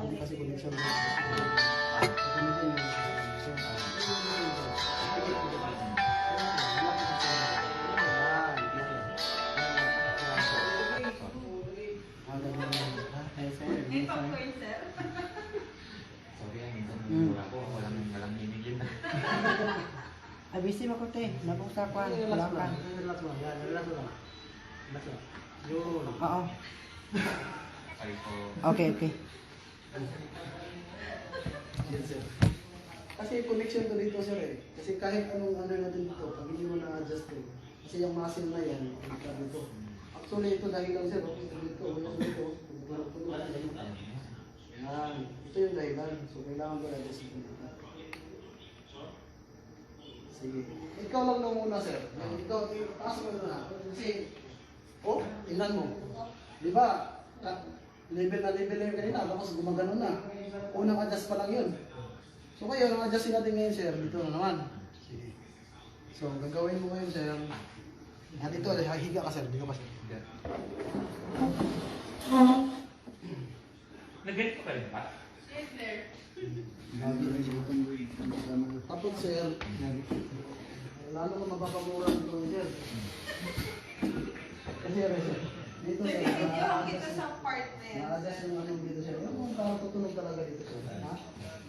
Hindi kasi connection. Gamitin yung connection. Ay, busy mo ko te. Nabusa ko. Relax lang. Relax lang. Yan, relax lang. Relax lang. Yun. Oo. Okay, okay. Yan, sir. Kasi connection to dito, sir eh. Kasi kahit anong ano natin dito, pag hindi mo na-adjust eh. Kasi yung muscle na yan, ito dito. Actually, ito dahil lang, sir. Ito dito, ito. Yan. Ito yung dahilan. So, kailangan ko na-adjust ito dito. Sige. Ikaw lang na muna, sir. Ikaw, taas mo na. Kasi, tingnan mo. Di ba, level na yung kanina, tapos gumagano na. Unang adjust pa lang yun. So ngayon, ang adjustin natin ngayon, sir, dito na naman. Sige. So, gagawin mo ngayon, sir. At ito, higa ka, sir. Higa ka, sir. Nag-get ko kayo pa? Tapos, sir, lalo ka mapapamura dito, sir. Kasi, sir, dito, sir, na-adjust yung anong dito, sir. Yung parang tutunog talaga dito, sir. Ha?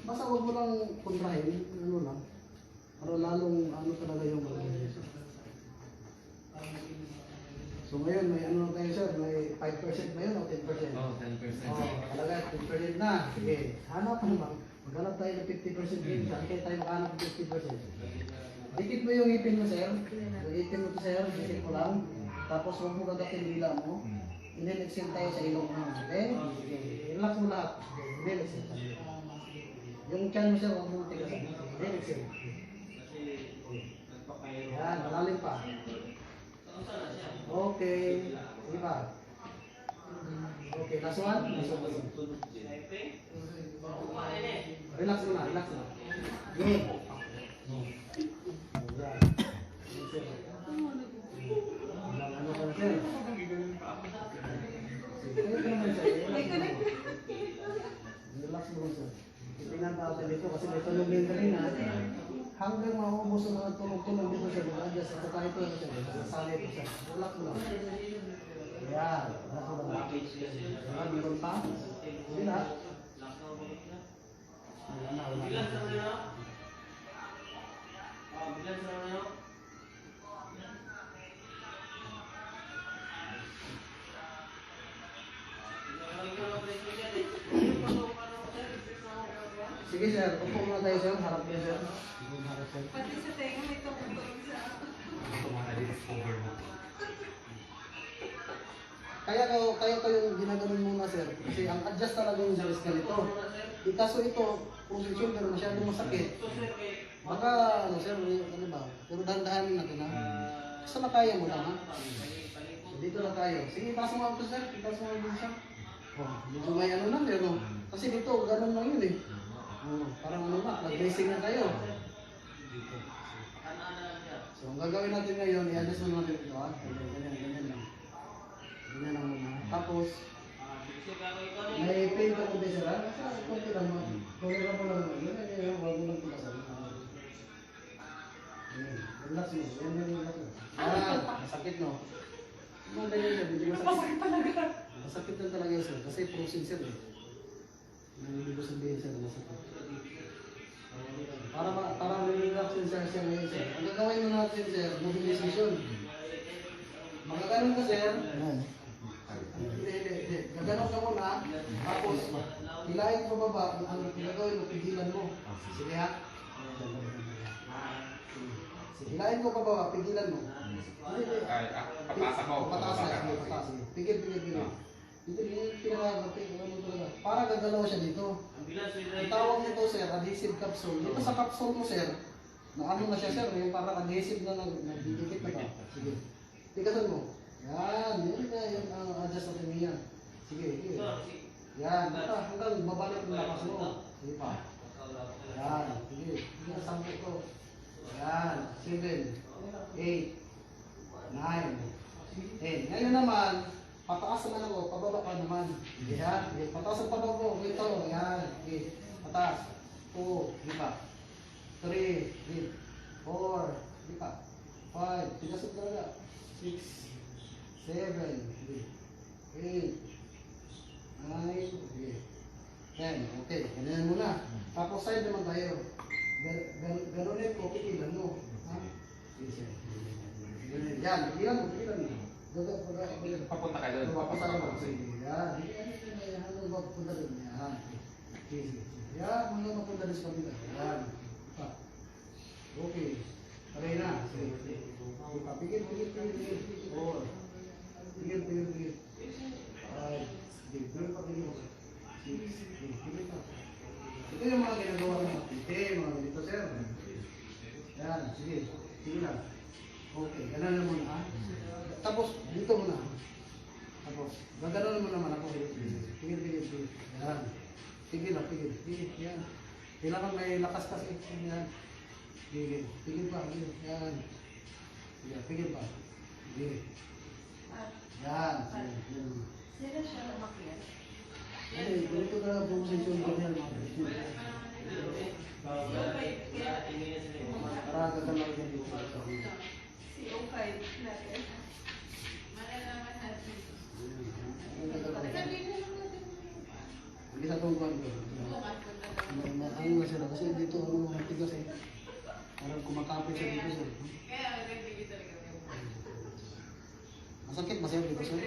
Basta huwag mo lang kontrahin, ano lang. Para lalong, ano talaga yung dito. So ngayon, may ano tayo, sir, may 5% na yun o 10%? Oo, 10%. Talaga, 10% na. Sige, hanap mo naman. Maghanap tayo ng 50% din. Saan kayo tayo makahanap ng 50%? Dikit mo yung ipin mo, sir. Dikit mo to, sir. Dikit mo lang. Tapos huwag mo gagatin dila mo. And then exhale tayo sa ilong mo. Okay? Relax mo lahat. Then exhale tayo. Yung chan mo, sir, huwag mo tigasan. Then exhale. Yan, malalim pa. Okay. Sige pa. Okay, last one. Relax mo na, relax mo. Good. Ano ka na, sir? Sige, naman, sir. Relax mo, sir. Tingnan natin dito kasi may tulog din kanina. Hanggang maubos ang mga tulog-tulog dito, sir. Mag-adjust. Ito tayo ito, sir. Sasali ito, sir. Relax mo lang. Ayan. Relax mo lang. Ayan, meron pa. Hindi na. Ayan na, wala na. Sige, sir. Upo muna tayo, sir. Harap niya, sir. Harap, sir. Pati sa tenga may tumutulong sa... Kaya yung ginaganon muna, sir. Kasi ang adjust talaga yung sa ganito. Kaso ito, position pero masyadong masakit. Baka, ano, sir, ano ba? Pero dahan-dahanin natin, ha? Basta na kaya mo lang, ha? Dito na tayo. Sige, taas mo ako, sir. Taas mo ako, sir. Medyo may ano lang, pero kasi dito, ganun lang yun, eh. Parang ano ba, nag-racing na tayo. So, ang gagawin natin ngayon, i-adjust mo natin ito, ha? Ganyan lang. Ganyan lang muna. Tapos, may pain ka kung sir, ha? Kunti lang mo. Tulira mo lang naman. Ganyan, huwag mo lang tumasan. Relax mo. Yan, relax mo. Masakit, no? Mga ganyan, sir. Masakit talaga. Masakit lang talaga yun, sir. Kasi frozen, sir, eh. Hindi ko sabihin, sir, masakit. Para relax yun, sir, ngayon, sir. Ang gagawin mo natin, sir, mobilization. Magaganon ka, sir. Hindi. Gaganon ka muna. Tapos, hilahin ko baba. Ang gagawin mo, pigilan mo. Sige, ha? Hilahin ko baba, pigilan mo. Papasa ko. Pataas na. Pataas. Pigil. Para gagalaw siya dito. Ang tawag nito, sir, adhesive capsule. Dito sa capsule mo, sir, na ano na siya, sir, yung parang adhesive na nagdidikit na ba? Sige. Tigasan mo. Yan. Yun na yung adjust natin niyan. Sige. Yan. Hanggang babalik yung lakas mo. Sige pa. Yan. Sige. Sige, sampo ito. Yan. 7, 8, 9, 10. Ngayon naman, pataas naman ako, pababa ka naman. Yan. Pataas ang pababa mo. Ito. Yan. Yan, okay. Ganyan muna. Tapos side naman tayo. Ganunin mo, pigilan mo. Ha? Sige, sige. Yan, pigilan mo, pigilan mo. Papunta ka doon. Papunta ka doon. Sige, yan. Yan, hanggang mapunta doon. Yan. Sige, sige. Yan, hanggang mapunta doon sa kapila. Yan. Okay. Paray na. Sige. Pigil, pigil, pigil, pigil. Four. Pigil, pigil, pigil. Five. Sige, pigil pa, pigil. Six. Sige, pigil pa. Ito yung mga ginagawa ng kapite, mga ganito, sir. Yan, sige. Sige lang. Okay, ganun na muna. Ha? Tapos, dito muna. Tapos, gagano'n mo naman ako. Pigil, pigil, pigil. Yan. Pigil lang, pigil. Pigil, yan. Kailangan may lakas kasi. Yan. Pigil. Pigil pa, pigil. Yan. Pigil, pigil pa. Pigil. Yan. Yan. Sila siya lumakyat. Ay, ganito ka lang po posisyon ko yan. Para gagalaw yan dito. Si O5 natin. Malalaman natin. Sabihin na lang natin. Hindi sa tungkol ko. Ano nga sila kasi dito ano matigas eh. Parang kumakapit siya dito sir. Kaya nagbibigay talaga. Masakit ba sir dito sir?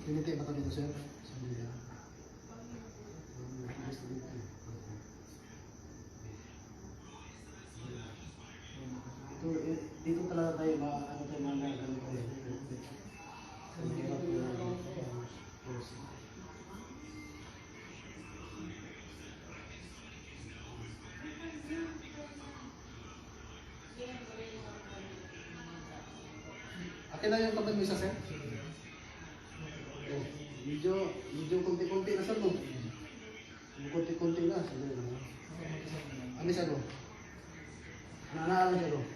Piniti ba ito dito sir? Dito talaga tayo ano tayo mga akin na yung kapag misa, sir. Medyo konti-konti na, sir, no? Konti-konti na, sir. Ano siya, no? Nanaalan siya, no?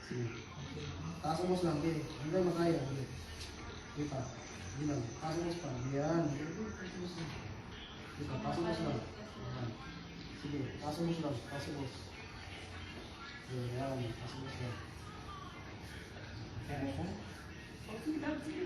Sige. Tasamos lang, okay? Hanggang makaya. Kita. Hindi lang. Tasamos pa. Yan. Kita. Tasamos lang. Yan. Sige. Tasamos lang. Tasamos. Yan. Tasamos lang. Kaya ka? Okay lang, sige.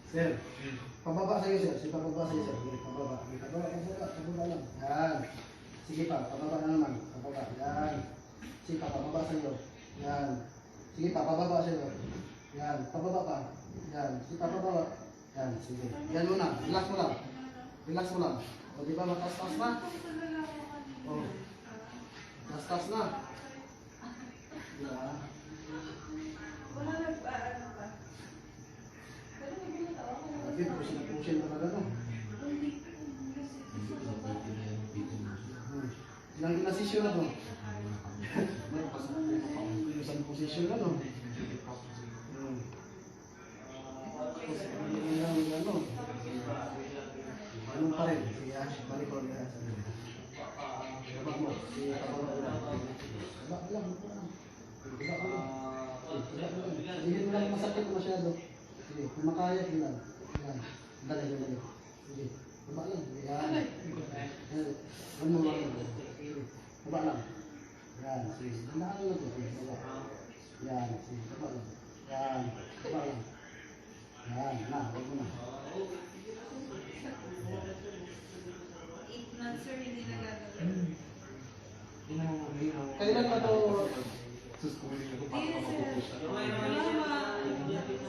Sir, pababa sa'yo sir. Sige, pababa sa'yo sir. Sige, pababa. Pababa lang. Yan. Sige pa, pababa na naman. Pababa. Yan. Sige pa, pababa sa'yo. Yan. Sige pa, pababa sa'yo. Yan. Pababa pa. Yan. Sige pa, pababa. Yan. Sige. Yan muna. Relax mo lang. Relax mo lang. O diba matas-tas na? O. Matas-tas na. Yan. Wala nagpaano ka. Pero may ginatawa ka na. Sige, pusin talaga no. Ilang inasisyon na to? Isang posisyon na no? Anong pa rin? Sige, balik ko. Baba mo. Sige, baba mo. Baba lang. Sige, mo lang masakit masyado. Sige, kung makaya, ilan. Yan. Dali. Sige, baba lang. Yan. Ano mo lang. Baba lang. Yan. Sige, nandaan lang ito. Baba. Yan. Sige, baba lang. Yan. Baba lang. Yan. Na, wag mo na. 8 months sir, hindi nagagawin. Kailan ba ito?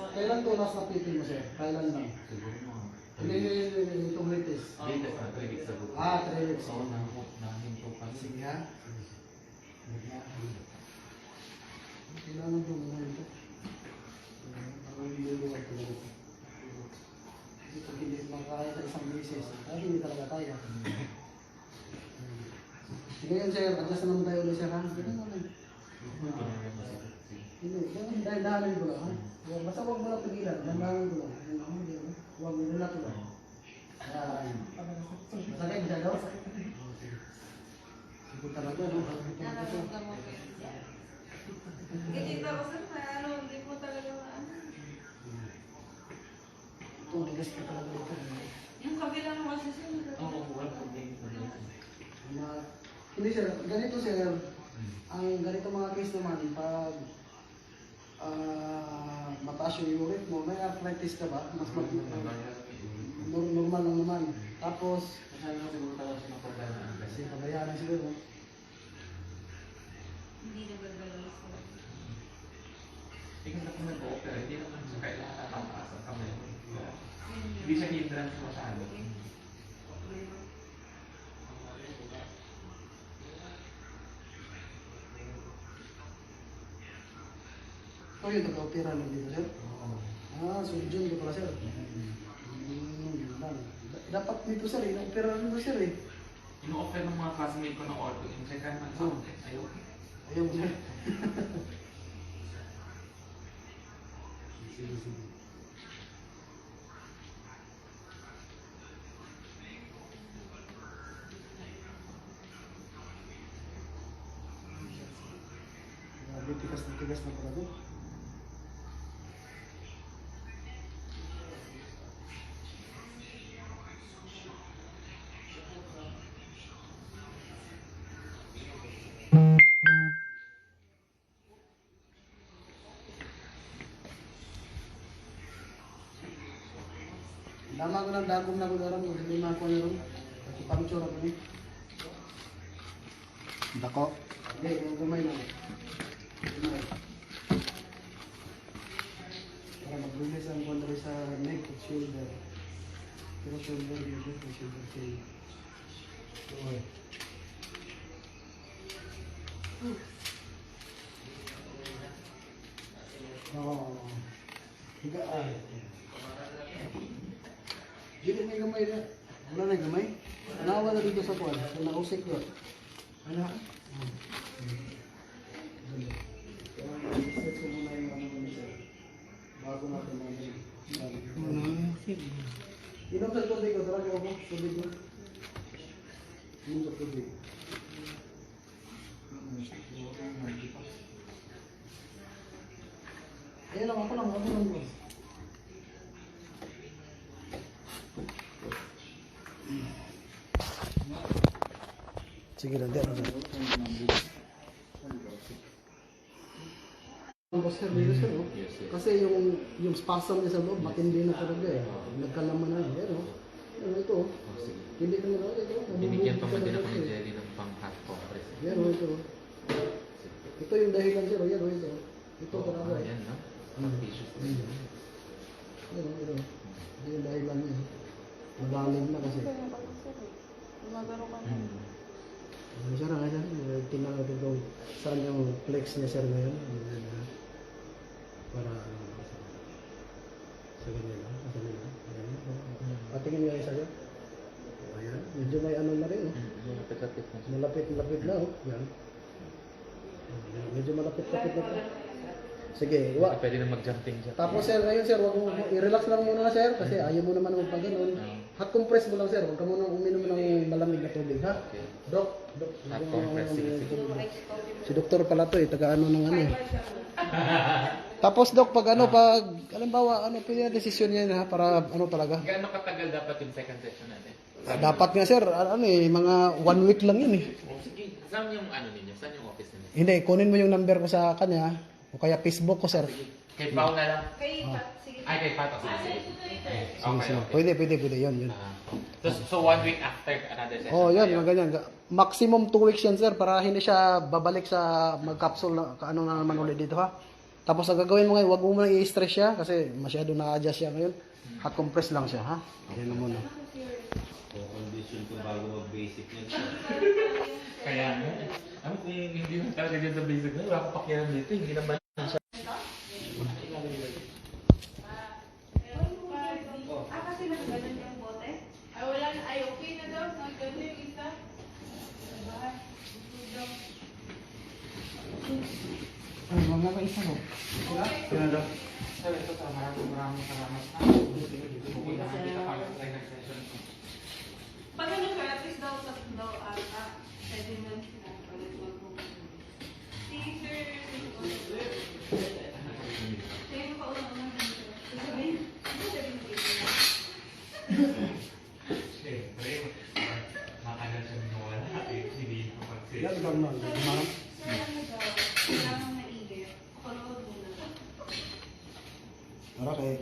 Kailan ito last napitin mo, sir? Kailan lang? Itong latest. 3 weeks ago. 3 weeks. Oo, nahinto pa. Sige ha. Kailangan ito muna ito. Ang luluwag ko lang. Kasi pag hindi makakaya sa isang beses, hindi talaga kaya. Sige yun, sir. Adjust naman tayo ulit, sir, ha? Ganun naman. Hindi, dahil dahanin ko lang, ha? Basta huwag mo lang pigilan, dahanin ko lang. Huwag mo tigas ka talaga dito. Yung kabila mo kasi sir. Oo, wala problema. Hindi sir, ganito sir, ang ganito mga case naman, pag mataas yung uric mo, may arthritis ka ba? Mas normal lang naman. Tapos, Masyado na siguro tayo sa problema. kasi pabayaan na siguro. Hindi nagagalaw sir. Ikaw na kung nag-o-opera, hindi naman siya kailangan mataas ang kamay mo. Hindi siya hindrance masyado. Oh, yung taga-opera lang dito sir? Surgeon ko pala sir. Yun lang. Dapat dito sir, ina-opera lang dito sir eh. Ino-offer ng mga classmate ko ng ortho, yung second man sa akin, ayaw. Ayaw mo sir. Sige, sige. Grabe, tigas na pala doon. Lama ko ng dagom na ko darang, hindi na ako naroon. Kasi pangcho na ko ni. Dako? Hindi, yung gumay na. Gumay. Para mag-release ang kontra sa neck at shoulder. Pero shoulder dito, shoulder chain. Okay. Oo. Higaan. Dili may gamay na. Wala na gamay. Nawa na dito sa kuwan. So nausik ko. Ano? Set ko muna yung ano mo sir. Bago natin namin. Inom sa tubig ko. Tara ko. Tubig ko. Inom sa tubig. Ayun lang ako lang. Ako lang bro. Sige lang, di ano sir. Ang sir, dito sir, no? Kasi yung spasm niya sa loob, matindi na talaga eh. Nagkalaman na, yan o. Yan ito o. Hindi ka na ito. Binigyan pa man din ako ni Jerry ng pang-hot compress. Yan o, ito. Ito yung dahilan sir, yan o, ito. Ito talaga eh. Yan, no? Pang-tissues. Yan o, ito. Ito yung dahilan niya. Malalim na kasi. Gumagaro ka na. Sir, tingnan natin kung saan yung flex niya sir ngayon. Para sa ganyan lang. Sa ganyan lang. Patingin nyo isa dyan. Ayan. Medyo may ano na rin. Malapit na. Oh. Yan. Medyo malapit-lapit na ito. Sige, Pwede na mag-jumping dyan. Tapos sir, ngayon sir, wag mo i-relax lang muna sir kasi ayaw mo naman magpag ganun. Hot compress mo lang sir, wag ka muna uminom ng malamig na tubig ha. Okay. Dok. Hot compress, sige. Si doktor pala to eh, taga ano ng ano eh. Tapos dok, pag halimbawa, pwede na desisyon niya ha, para ano talaga. Gaano katagal dapat yung second session natin? Dapat nga sir, mga 1 week lang yun eh. Sige, saan yung ano ninyo? Saan yung office ninyo? Hindi, kunin mo yung number ko sa kanya, o kaya Facebook ko sir. Kay Pao na lang. Kay Pat, sige. Ay, kay Pato. Sige. Sige. Pwede, yun. So 1 week after another session. Oh, yan, tayo. mga ganyan. Maximum 2 weeks yan, sir, para hindi siya babalik sa mag-capsule na ano na naman ulit dito, ha. Tapos ang gagawin mo ngayon, wag mo muna i-stress siya kasi masyado na-adjust siya ngayon. Hot compress lang siya, ha. Yan muna. Condition ko bago mag-basic yan. Kaya nga. Ano kung hindi mo talaga dyan sa basic na, wala ko pakialam dito. Hindi naman siya. Kasi nagganon yung bote? Ay, wala na. Ay, okay na daw. Nagganon yung isa. Ay, mga ka isa mo. Yan daw. Sir, ito sa maraming salamat. Okay na, kita pa sa next session. Pag ano sir, at least daw sa daw pwede na sila. Si sir, sa'yo pa unang-unang sir. Sabihin, sabihin. Yan, ikaw na. Ma'am. Sir, ano daw? Kailangan maigit. Follow muna. Okay.